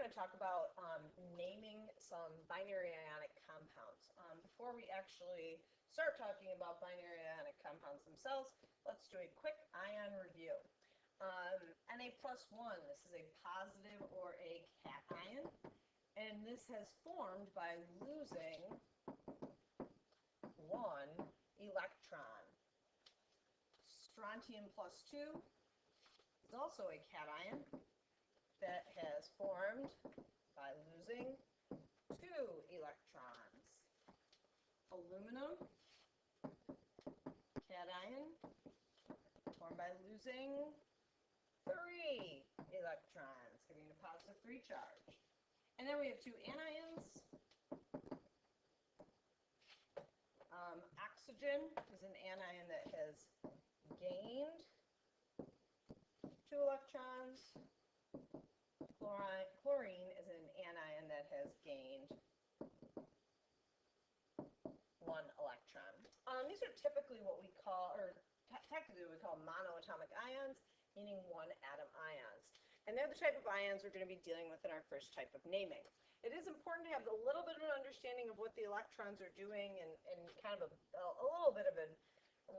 going to talk about naming some binary ionic compounds. Before we actually start talking about binary ionic compounds themselves, let's do a quick ion review. Na plus 1, this is a positive or a cation, and this has formed by losing one electron. Strontium plus 2 is also a cation that has formed by losing 2 electrons. Aluminum, cation, formed by losing 3 electrons, giving a positive 3 charge. And then we have 2 anions. Oxygen is an anion that has gained 2 electrons. Chlorine is an anion that has gained 1 electron. These are typically what we call, or technically we call monoatomic ions, meaning one atom ions. And they're the type of ions we're going to be dealing with in our first type of naming. It is important to have a little bit of an understanding of what the electrons are doing and kind of a little bit of a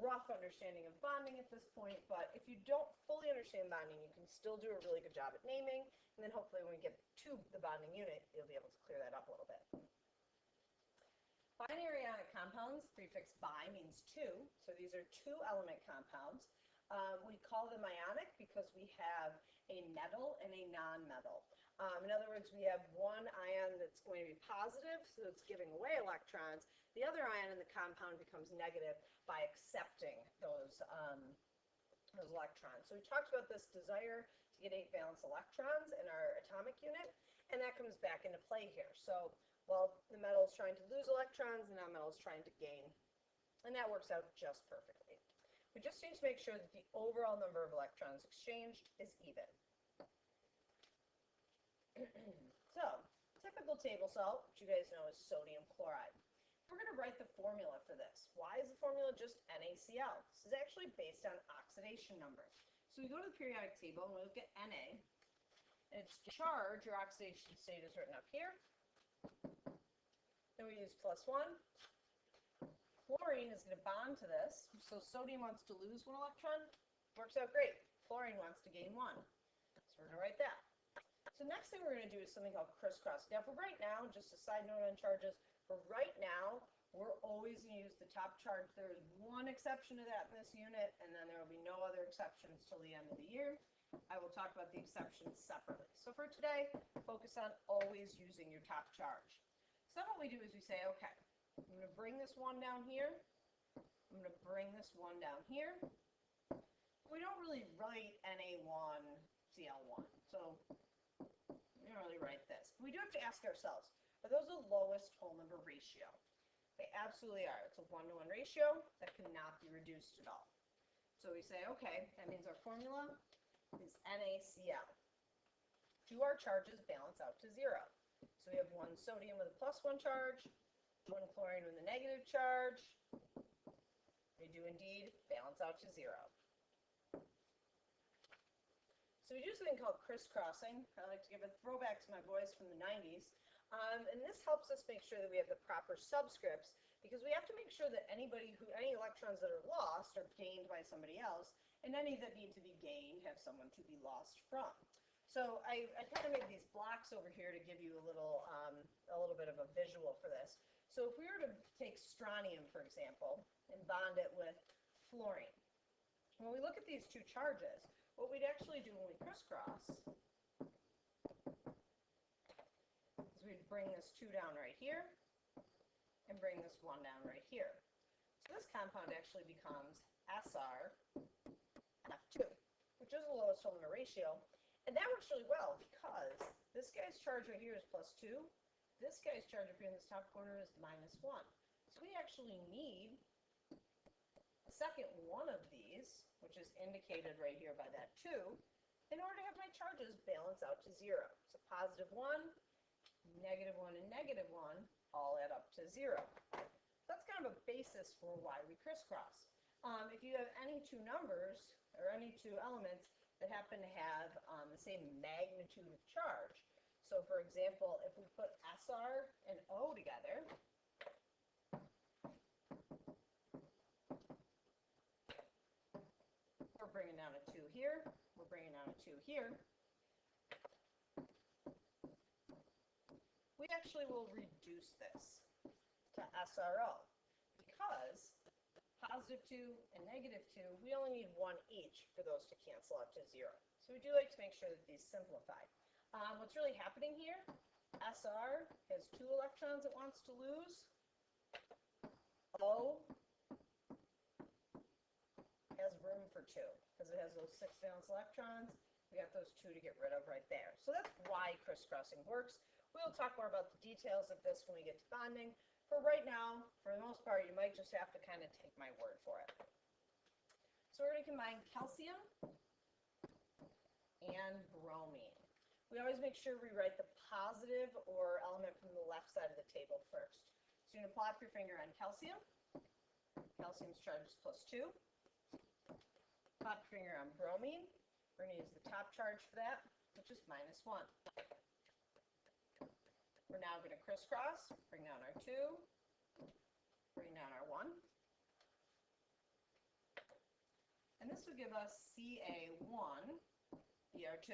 rough understanding of bonding at this point, but if you don't fully understand bonding, you can still do a really good job at naming, and then hopefully when we get to the bonding unit, you'll be able to clear that up a little bit. Binary ionic compounds, prefix bi means 2, so these are 2-element compounds. We call them ionic because we have a metal and a non-metal. In other words, we have one ion that's going to be positive, so it's giving away electrons. The other ion in the compound becomes negative by accepting those electrons. So we talked about this desire to get 8 valence electrons in our atomic unit, and that comes back into play here. So while the metal is trying to lose electrons, the non-metal is trying to gain, and that works out just perfectly. We just need to make sure that the overall number of electrons exchanged is even. So, typical table salt, which you guys know is sodium chloride. We're going to write the formula for this. Why is the formula just NaCl? This is actually based on oxidation number. So we go to the periodic table and we look at Na, and its charge, or oxidation state, is written up here. Then we use +1. Chlorine is going to bond to this, so sodium wants to lose 1 electron. Works out great. Chlorine wants to gain 1. So we're going to write that. So next thing we're going to do is something called crisscross. Now for right now, just a side note on charges, for right now, we're always going to use the top charge. There is one exception to that in this unit, and then there will be no other exceptions till the end of the year. I will talk about the exceptions separately. So for today, focus on always using your top charge. So then what we do is we say, okay, I'm going to bring this 1 down here. I'm going to bring this 1 down here. We don't really write Na1Cl1, so we don't really write this. We do have to ask ourselves, are those the lowest whole number ratio? They absolutely are. It's a 1-to-1 ratio that cannot be reduced at all. So we say, okay, that means our formula is NaCl. 2 our charges balance out to 0. So we have 1 sodium with a +1 charge, 1 chlorine with a negative charge. They do indeed balance out to 0. So we do something called crisscrossing. I like to give a throwback to my boys from the 90s. And this helps us make sure that we have the proper subscripts, because we have to make sure that any electrons that are lost are gained by somebody else, and any that need to be gained have someone to be lost from. So I kind of made these blocks over here to give you a little bit of a visual for this. So if we were to take strontium, for example, and bond it with fluorine, when we look at these 2 charges, what we'd actually do when we crisscross is we'd bring this 2 down right here and bring this 1 down right here. So this compound actually becomes SrF2, which is the lowest whole number ratio. And that works really well because this guy's charge right here is +2. This guy's charge up here in this top corner is -1. So we actually need a second one of these, which is indicated right here by that 2, in order to have my charges balance out to 0. So +1, -1, and -1 all add up to 0. So that's kind of a basis for why we crisscross. If you have any 2 numbers, or any 2 elements that happen to have the same magnitude of charge, So for example, if we put SR and O together, we're bringing down a 2 here, we're bringing down a 2 here. We actually will reduce this to SRO because positive 2 and negative 2, we only need 1 each for those to cancel out to 0. So we do like to make sure that these simplify. What's really happening here, SR has 2 electrons it wants to lose. O has room for 2 because it has those 6 valence electrons. We got those 2 to get rid of right there. So that's why crisscrossing works. We'll talk more about the details of this when we get to bonding. For right now, for the most part, you might just have to kind of take my word for it. So we're going to combine calcium and bromine. We always make sure we write the positive or element from the left side of the table first. So you're going to plop your finger on calcium. Calcium's charge is +2. Plop your finger on bromine. We're going to use the top charge for that, which is -1. We're now going to crisscross, bring down our 2, bring down our 1. And this will give us Ca1, Br2.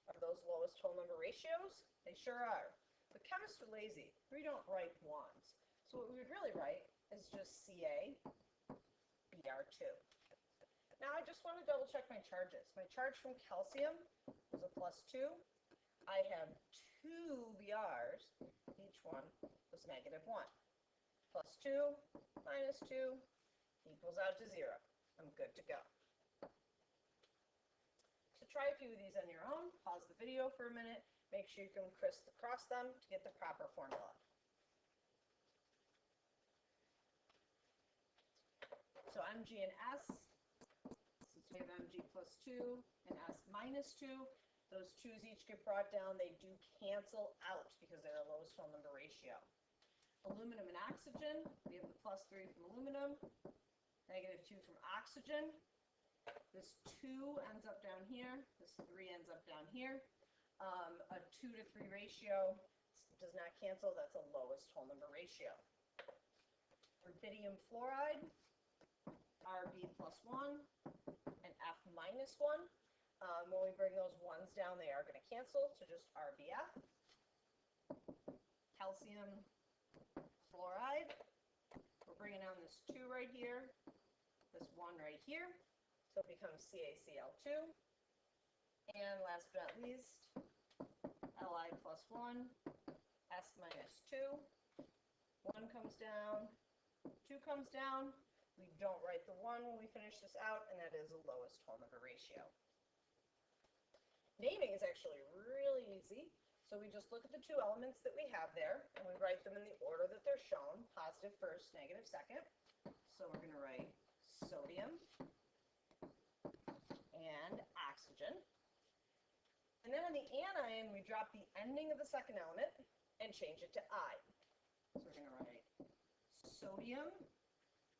Are those lowest whole number ratios? They sure are. But chemists are lazy. We don't write 1s. So what we would really write is just Ca, Br2. Now I just want to double check my charges. My charge from calcium was a +2. I have 2 Brs, each one was -1. +2 minus 2 equals out to 0. I'm good to go. So try a few of these on your own. Pause the video for a minute. Make sure you can crisscross them to get the proper formula. So Mg and S, since we have Mg +2 and S -2, those 2's each get brought down. They do cancel out because they're a lowest whole number ratio. Aluminum and oxygen, we have the +3 from aluminum, -2 from oxygen. This 2 ends up down here. This 3 ends up down here. A 2 to 3 ratio does not cancel. That's a lowest whole number ratio. Rubidium fluoride, Rb +1 and F -1. When we bring those 1s down, they are going to cancel to just RBF. Calcium fluoride, we're bringing down this 2 right here, this 1 right here, so it becomes CaCl2. And last but not least, Li +1, S -2. 1 comes down, 2 comes down. We don't write the 1 when we finish this out, and that is the lowest whole number ratio. Naming is actually really easy. So we just look at the 2 elements that we have there, and we write them in the order that they're shown, positive first, negative second. So we're going to write sodium and oxygen. And then on the anion, we drop the ending of the second element and change it to I. So we're going to write sodium,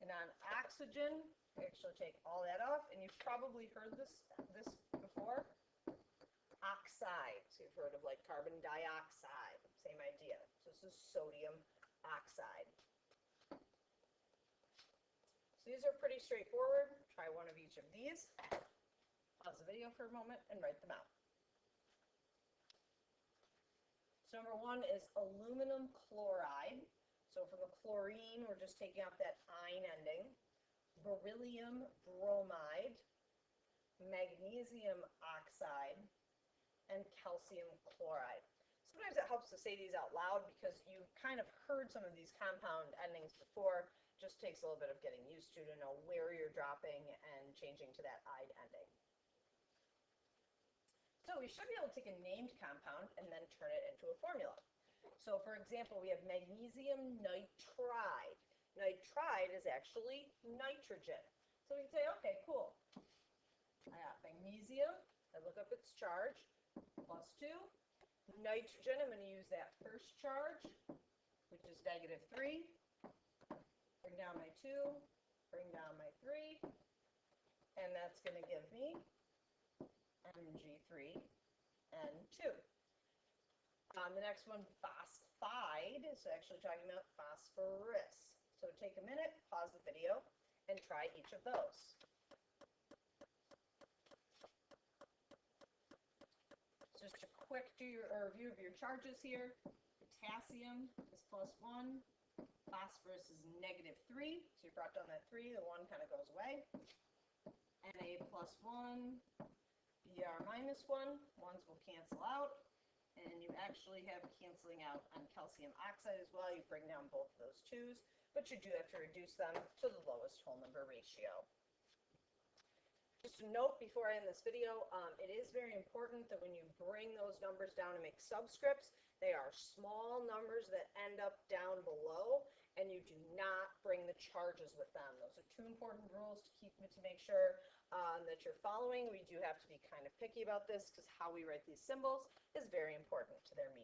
and on oxygen, we actually take all that off, and you've probably heard this before. Oxide. So you've heard of like carbon dioxide. Same idea. So this is sodium oxide. So these are pretty straightforward. Try one of each of these. Pause the video for a moment and write them out. So number 1 is aluminum chloride. So from the chlorine, we're just taking out that ine ending. Beryllium bromide, magnesium oxide, and calcium chloride. Sometimes it helps to say these out loud because you've kind of heard some of these compound endings before. It just takes a little bit of getting used to know where you're dropping and changing to that ide ending. So we should be able to take a named compound and then turn it into a formula. So for example, we have magnesium nitride. Nitride is actually nitrogen. So we can say, okay, cool. I got magnesium. I look up its charge. +2. Nitrogen, I'm going to use that first charge, which is -3. Bring down my 2, bring down my 3, and that's going to give me Mg3 and 2. The next one, phosphide, is actually talking about phosphorus. So take a minute, pause the video, and try each of those. Just a quick review of your charges here. Potassium is +1, phosphorus is -3, so you brought down that 3, the 1 kind of goes away. Na +1, Br -1, 1s will cancel out, and you actually have canceling out on calcium oxide as well. You bring down both of those 2s, but you do have to reduce them to the lowest whole number ratio. Just a note before I end this video, it is very important that when you bring those numbers down and make subscripts, they are small numbers that end up down below, and you do not bring the charges with them. Those are 2 important rules to make sure that you're following. We do have to be kind of picky about this because how we write these symbols is very important to their meaning.